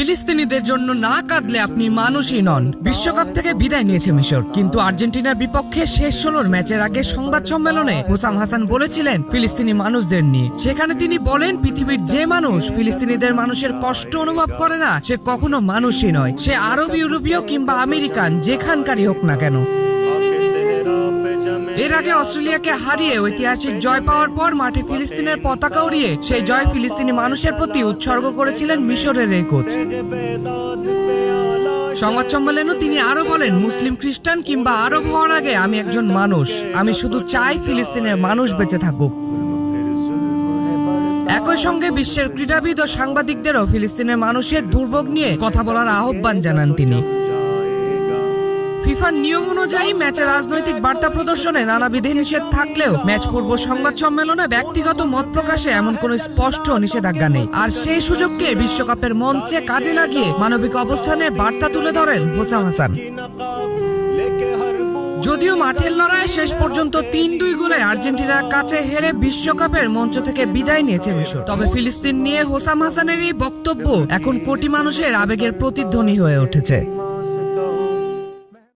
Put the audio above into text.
ফিলিস্তিনিদের জন্য না কাঁদলে আপনি মানুষই নন। বিশ্বকাপ থেকে বিদায় নিয়েছে মিশর, কিন্তু আর্জেন্টিনার বিপক্ষে শেষ 16 ম্যাচের আগে সংবাদ সম্মেলনে হোসাম হাসান বলেছিলেন ফিলিস্তিনি মানুষদের নিয়ে। সেখানে তিনি বলেন, পৃথিবীর যে মানুষ ফিলিস্তিনিদের মানুষের কষ্ট অনুভব করে না, সে কখনো মানুষই নয়। সে আরব, ইউরোপীয় কিংবা আমেরিকান, যেখানকারই হোক না কেন। এর আগে অস্ট্রেলিয়াকে হারিয়ে ঐতিহাসিক জয় পাওয়ার পর মাঠে ফিলিস্তিনের পতাকা উড়িয়ে সেই জয় ফিলিস্তিনি মানুষের প্রতি উৎসর্গ করেছিলেন মিশরের এই কোচ। সংবাদ সম্মেলনে তিনি আরো বলেন, মুসলিম, খ্রিস্টান কিংবা আরব হওয়ার আগে আমি একজন মানুষ। আমি শুধু চাই ফিলিস্তিনের মানুষ বেঁচে থাকুক। একই সঙ্গে বিশ্বের ক্রীড়াবিদ ও সাংবাদিকদেরও ফিলিস্তিনের মানুষের দুর্ভোগ নিয়ে কথা বলার আহ্বান জানান তিনি। ফিফার নিয়ম অনুযায়ী ম্যাচে রাজনৈতিক বার্তা প্রদর্শনে নানা বিধিনিষেধ থাকলেও ম্যাচ পূর্ব সংবাদ সম্মেলনে ব্যক্তিগত মত প্রকাশে এমন কোনো স্পষ্ট নিষেধাজ্ঞা নেই। আর সেই সুযোগকে বিশ্বকাপের মঞ্চে কাজে লাগিয়ে মানবিক অবস্থানের বার্তা তুলে ধরেন হোসাম হাসান। যদিও মাঠের লড়াইয়ে শেষ পর্যন্ত 3-2 গোলে আর্জেন্টিনার কাছে হেরে বিশ্বকাপের মঞ্চ থেকে বিদায় নিয়েছে মিশর, তবে ফিলিস্তিন নিয়ে হোসাম হাসানের এই বক্তব্য এখন কোটি মানুষের আবেগের প্রতিধ্বনি হয়ে উঠেছে।